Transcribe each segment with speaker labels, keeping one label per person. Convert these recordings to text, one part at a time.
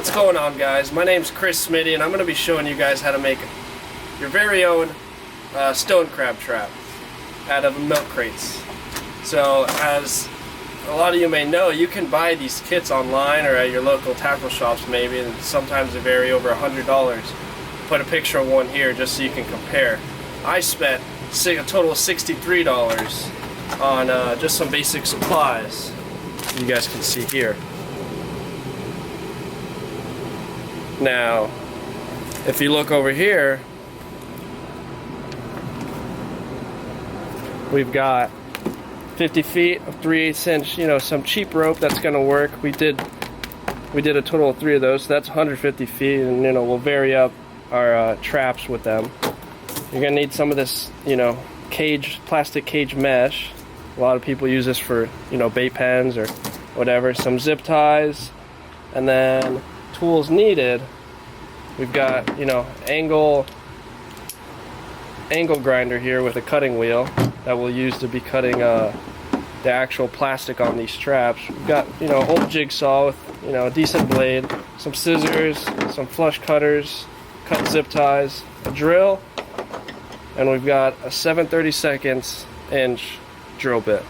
Speaker 1: What's going on, guys? My name's Smitty, and I'm going to be showing you guys how to make your very own stone crab trap out of milk crates. So, as a lot of you may know, you can buy these kits online or at your local tackle shops maybe, and sometimes they vary over $100. Put a picture of one here just so you can compare. I spent a total of $63 on just some basic supplies. You guys can see here. Now, if you look over here, we've got 50 feet of 3/8 inch, some cheap rope that's going to work. We did a total of 3 of those, so that's 150 feet, and we'll vary up our traps with them. You're going to need some of this, plastic cage mesh. A lot of people use this for, bait pens or whatever. Some zip ties, and then tools needed. We've got, angle grinder here with a cutting wheel that we'll use to be cutting the actual plastic on these traps. We've got, old jigsaw with, a decent blade, some scissors, some flush cutters, cut zip ties, a drill, and we've got a 7/32 inch drill bit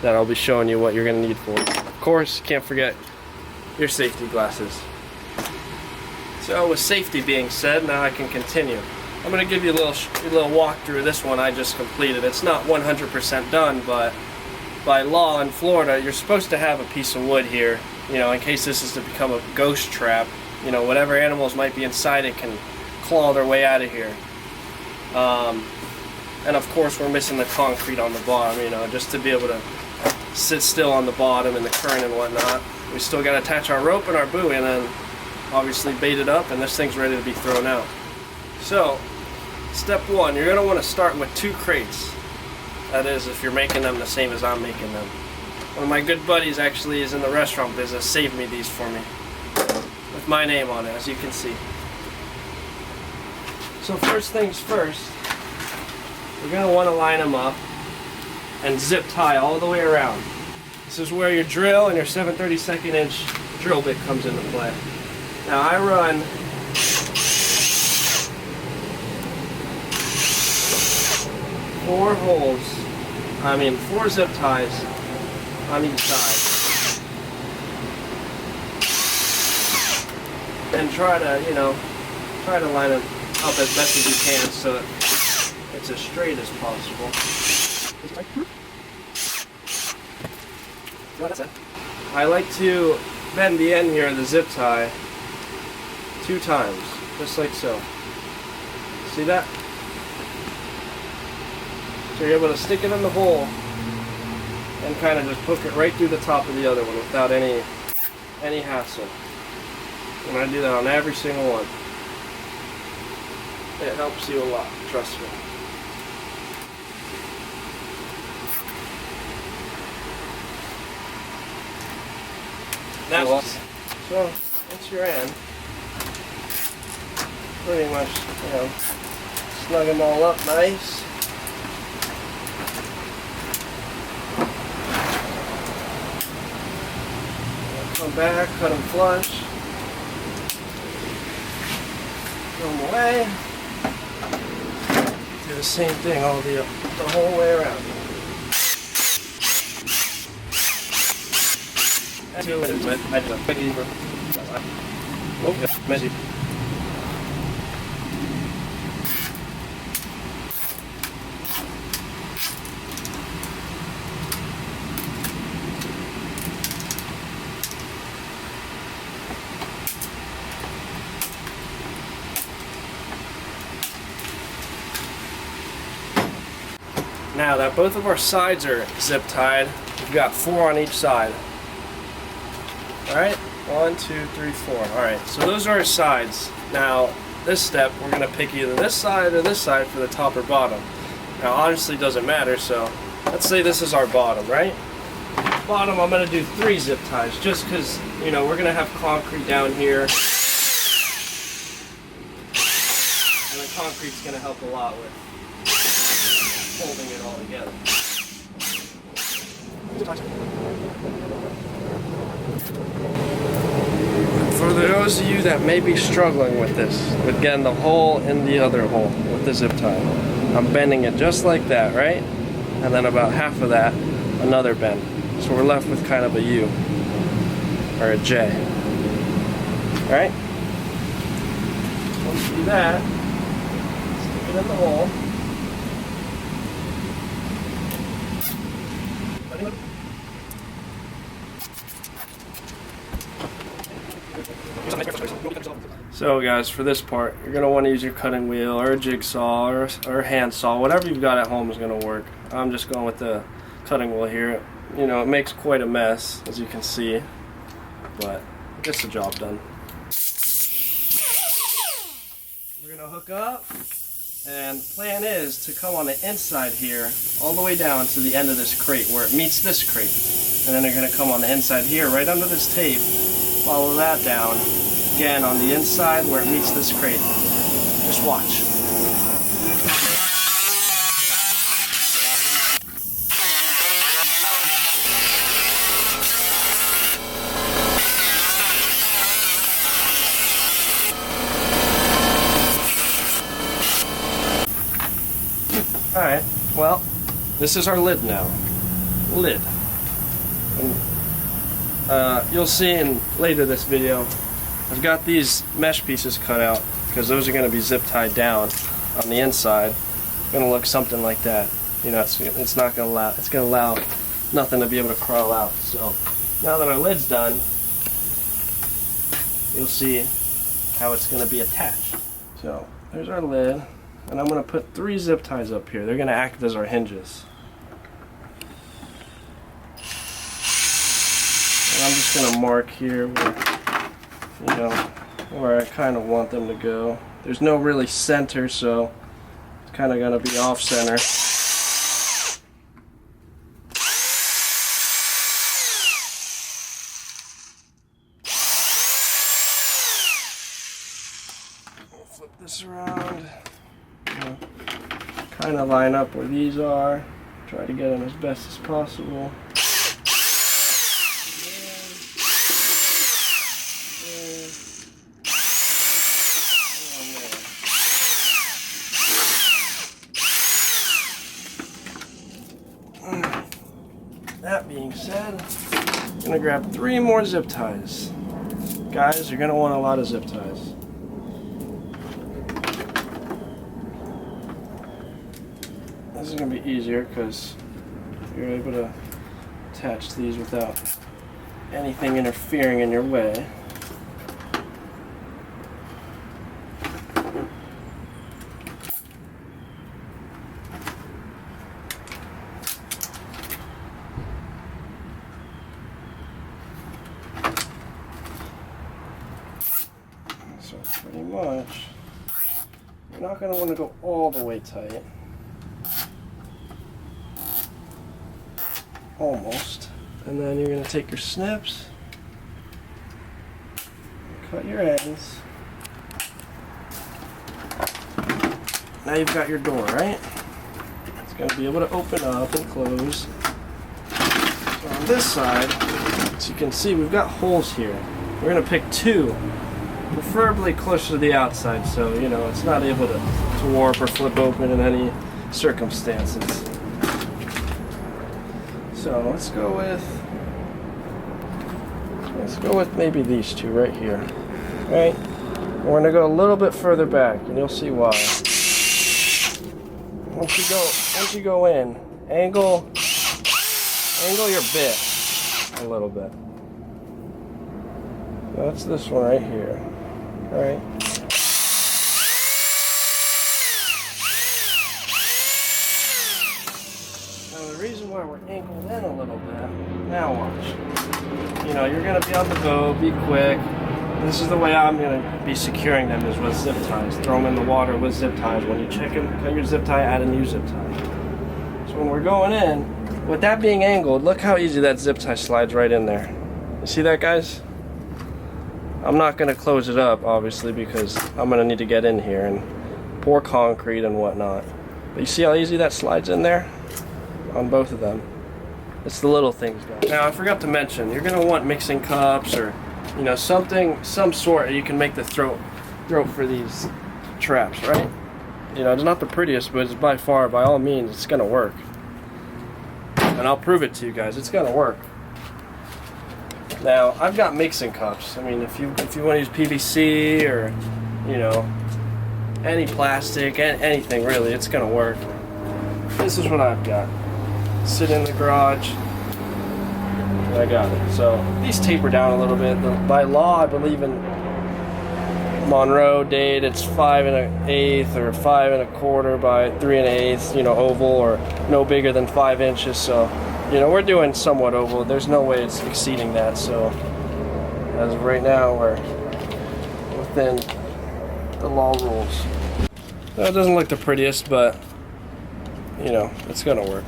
Speaker 1: that I'll be showing you what you're going to need for. Of course, can't forget your safety glasses. So with safety being said, now I can continue. I'm going to give you a little walkthrough of this one I just completed. It's not 100% done, but by law in Florida, you're supposed to have a piece of wood here, in case this is to become a ghost trap. Whatever animals might be inside it can claw their way out of here. And of course we're missing the concrete on the bottom, just to be able to sit still on the bottom in the current and whatnot. We still got to attach our rope and our buoy and then obviously bait it up, and this thing's ready to be thrown out. So, step one, you're going to want to start with 2 crates. That is, if you're making them the same as I'm making them. One of my good buddies actually is in the restaurant business, saved me these for me. With my name on it, as you can see. So first things first, you're going to want to line them up and zip tie all the way around. This is where your drill and your 7/32 inch drill bit comes into play. Now I run 4 zip ties on each side. And try to line them up as best as you can so that it's as straight as possible. I like to bend the end here of the zip tie 2 times, just like so. See that? So you're able to stick it in the hole and kind of just hook it right through the top of the other one without any hassle. And I do that on every single one. It helps you a lot, trust me. Now, so once you're in, pretty much, snug them all up nice. Come back, cut them flush. Throw them away. Do the same thing all the whole way around. Messy. Now that both of our sides are zip tied, we've got 4 on each side. Alright, 1, 2, 3, 4. Alright, so those are our sides. Now, this step, we're going to pick either this side or this side for the top or bottom. Now, honestly, it doesn't matter, so let's say this is our bottom, right? Bottom, I'm going to do 3 zip ties, just because, we're going to have concrete down here. And the concrete's going to help a lot with holding it all together. For the those of you that may be struggling with this, with getting the hole in the other hole with the zip tie, I'm bending it just like that, right? And then about half of that, another bend. So we're left with kind of a U, or a J. Alright? Once you do that, stick it in the hole. So guys, for this part, you're going to want to use your cutting wheel or a jigsaw or a hand saw. Whatever you've got at home is going to work. I'm just going with the cutting wheel here. You know, it makes quite a mess, as you can see, but it gets the job done. We're going to hook up, and the plan is to come on the inside here all the way down to the end of this crate where it meets this crate. And then they're going to come on the inside here right under this tape, follow that down, again on the inside where it meets this crate. Just watch. Alright, well, this is our lid now. Lid. And, you'll see in later this video, I've got these mesh pieces cut out because those are going to be zip tied down on the inside. It's going to look something like that. You know, it's not going to allow, it's going to allow nothing to be able to crawl out. So now that our lid's done, you'll see how it's going to be attached. So there's our lid, and I'm going to put 3 zip ties up here. They're going to act as our hinges. And I'm just going to mark here where, you know, where I kind of want them to go. There's no really center, so it's kind of going to be off center. Flip this around. Kind of line up where these are. Try to get them as best as possible. That being said, I'm going to grab 3 more zip ties. Guys, you're going to want a lot of zip ties. This is going to be easier because you're able to attach these without anything interfering in your way. So pretty much, you're not going to want to go all the way tight. Almost. And then you're going to take your snips, cut your ends. Now you've got your door, right? It's going to be able to open up and close. So on this side, as you can see, we've got holes here. We're going to pick 2, preferably closer to the outside, so you know it's not able to warp or flip open in any circumstances. So let's go with maybe these 2 right here. Right? We're gonna go a little bit further back, and you'll see why. Once you go in, angle your bit a little bit. That's this one right here. All right. The reason why we're angled in a little bit, now watch. You know, you're going to be on the boat, be quick. This is the way I'm going to be securing them, is with zip ties. Throw them in the water with zip ties. When you check them, cut your zip tie, add a new zip tie. So when we're going in, with that being angled, look how easy that zip tie slides right in there. You see that, guys? I'm not going to close it up, obviously, because I'm going to need to get in here and pour concrete and whatnot. But you see how easy that slides in there? On both of them. It's the little things, guys. Now, I forgot to mention, you're going to want mixing cups or You know, some sort you can make the throat for these traps, right? You know, it's not the prettiest, but it's by all means, it's gonna work. And I'll prove it to you guys. It's gonna work. Now, I've got mixing cups. I mean, if you want to use PVC or, you know, any plastic, anything really, it's gonna work. This is what I've got. Sit in the garage. And I got it. So these taper down a little bit. By law, I believe in Monroe date, it's 5 1/8 or 5 1/4 by 3 1/8. You know, oval or no bigger than 5 inches. So, you know, we're doing somewhat oval. There's no way it's exceeding that. So as of right now, we're within the law rules. Now, it doesn't look the prettiest, but you know, it's gonna work.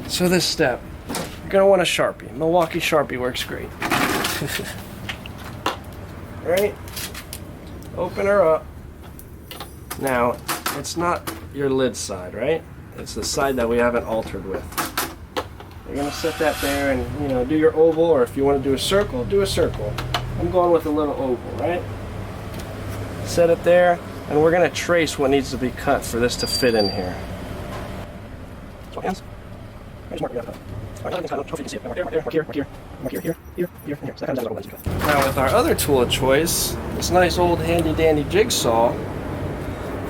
Speaker 1: So this step, you're gonna want a Sharpie. Milwaukee Sharpie works great. Alright, open her up. Now, it's not your lid side, right? It's the side that we haven't altered with. You're gonna set that there and, you know, do your oval, or if you want to do a circle, do a circle. I'm going with a little oval, right? Set it there, and we're gonna trace what needs to be cut for this to fit in here. So hands. Now with our other tool of choice, this nice old handy dandy jigsaw.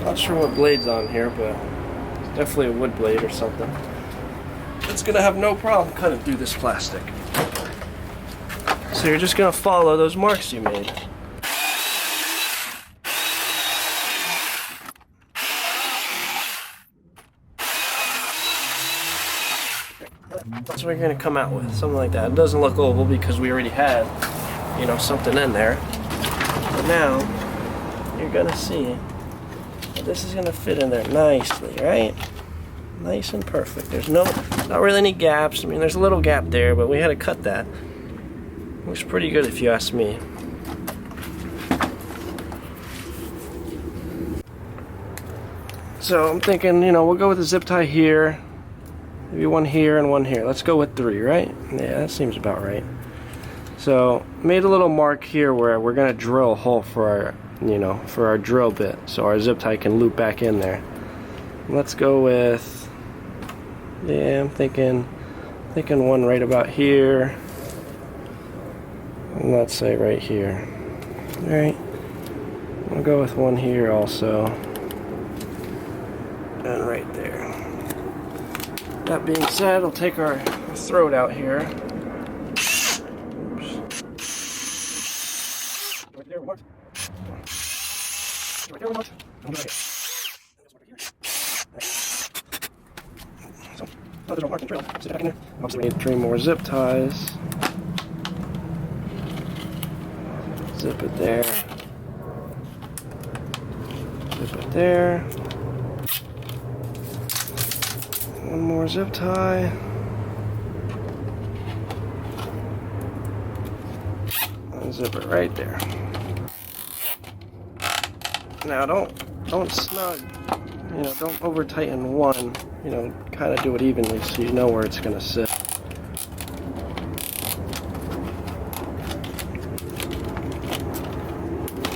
Speaker 1: Not sure what blade's on here, but it's definitely a wood blade or something. It's gonna have no problem cutting through this plastic. So you're just gonna follow those marks you made. That's what you're going to come out with, something like that. It doesn't look oval because we already had, you know, something in there. But now, you're going to see that this is going to fit in there nicely, right? Nice and perfect. There's not really any gaps. I mean, there's a little gap there, but we had to cut that. Looks pretty good if you ask me. So I'm thinking, you know, we'll go with a zip tie here. Maybe one here and one here. Let's go with 3, right? Yeah, that seems about right. So, made a little mark here where we're gonna drill a hole for our, you know, for our drill bit, so our zip tie can loop back in there. Let's go with, yeah, I'm thinking one right about here. And let's say right here. All right. I'll go with one here also. And right there. That being said, I'll take our throat out here. Oops. Right there, what? Right there, what? Okay. So, there's a marking trail. Sit back in there. Obviously, we need 3 more zip ties. Zip it there. Zip it there. One more zip tie. And zip it right there. Now don't snug, you know, don't over tighten one, you know, kind of do it evenly so you know where it's gonna sit.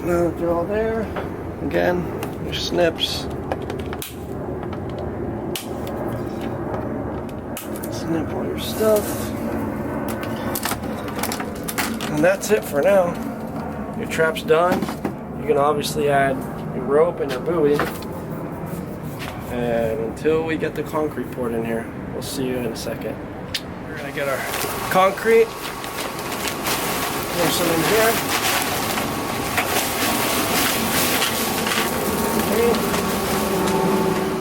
Speaker 1: Now that they're all there, again, your snips. Snip all your stuff. And that's it for now. Your trap's done. You can obviously add your rope and your buoy. And until we get the concrete poured in here, we'll see you in a second. We're gonna get our concrete. Pour some in here.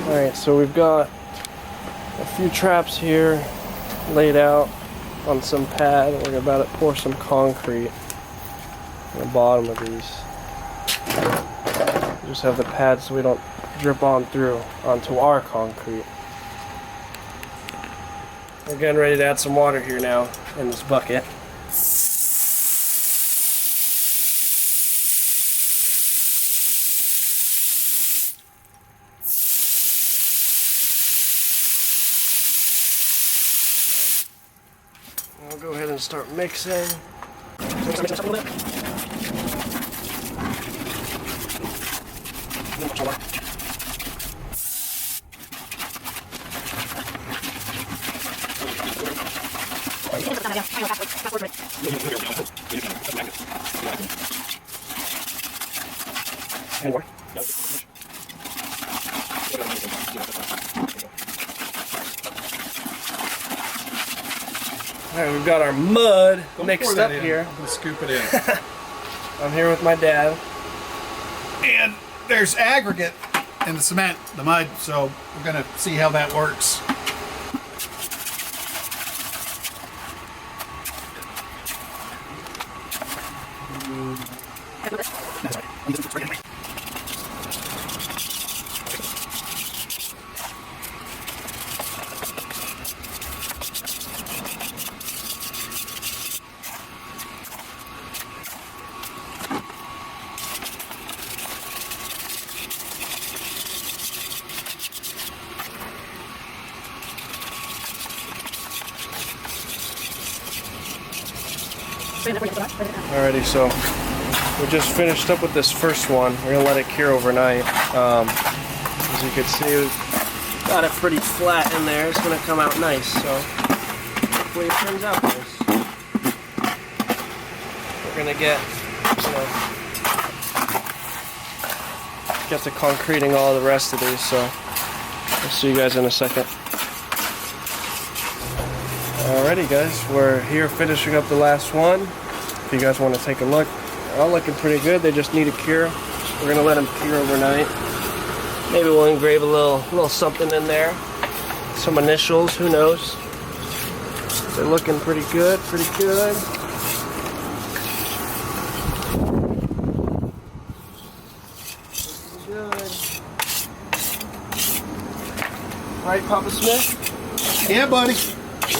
Speaker 1: Alright, so we've got a few traps here laid out on some pad. We're about to pour some concrete on the bottom of these. Just have the pad so we don't drip on through onto our concrete. We're getting ready to add some water here now in this bucket. I'll go ahead and start mixing. So More. Alright, we've got our mud mixed up here.
Speaker 2: I'm gonna scoop it in.
Speaker 1: I'm here with my dad.
Speaker 2: And there's aggregate in the cement, the mud, so we're gonna see how that works.
Speaker 1: Alrighty, so we just finished up with this first one. We're gonna let it cure overnight. As you can see, we've got it pretty flat in there. It's gonna come out nice, so hopefully it turns out nice. We're gonna get to concreting all the rest of these, so I'll see you guys in a second. Alrighty guys, we're here finishing up the last one. If you guys want to take a look, they're all looking pretty good. They just need a cure. We're gonna let them cure overnight. Maybe we'll engrave a little something in there. Some initials, who knows? They're looking pretty good, pretty good. Right, Papa Smith?
Speaker 2: Yeah, buddy.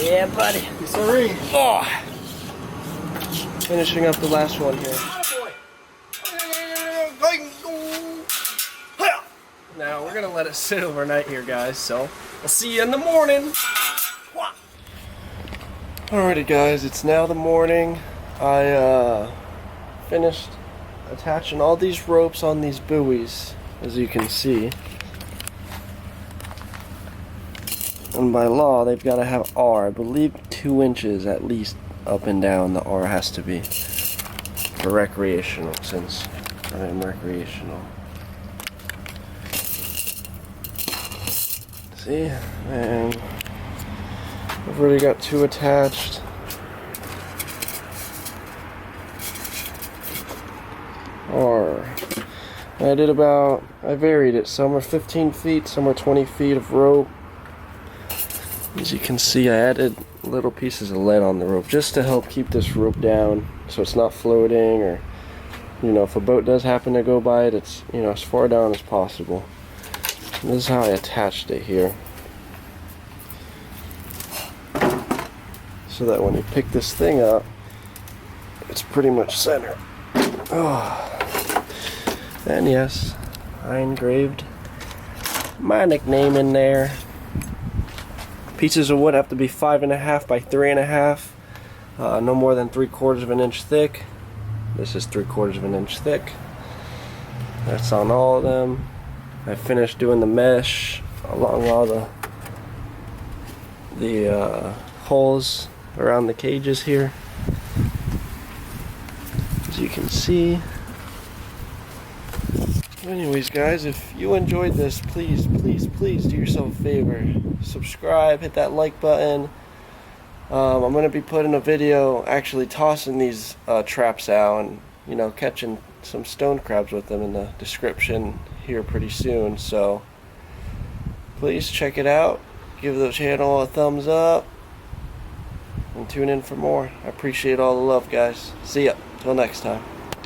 Speaker 1: Yeah, buddy.
Speaker 2: Sorry.
Speaker 1: Oh. Finishing up the last one here. Now we're gonna let it sit overnight here, guys. So we'll see you in the morning. Alrighty, guys. It's now the morning. I finished attaching all these ropes on these buoys, as you can see. And by law, they've got to have R. I believe 2 inches at least up and down. The R has to be for recreational, since I'm recreational. See, and I've already got 2 attached. R. I varied it. Some are 15 feet, some are 20 feet of rope. As you can see, I added little pieces of lead on the rope just to help keep this rope down so it's not floating, or if a boat does happen to go by it, it's as far down as possible. And this is how I attached it here, so that when you pick this thing up, it's pretty much center. Oh. And yes, I engraved my nickname in there. Pieces of wood have to be 5.5 by 3.5, no more than 3/4 of an inch thick. This is 3/4 of an inch thick. That's on all of them. I finished doing the mesh along all the holes around the cages here, as you can see. Anyways, guys, if you enjoyed this, please do yourself a favor. Subscribe, hit that like button. I'm going to be putting a video actually tossing these traps out and, catching some stone crabs with them in the description here pretty soon. So, please check it out. Give the channel a thumbs up. And tune in for more. I appreciate all the love, guys. See ya. Till next time.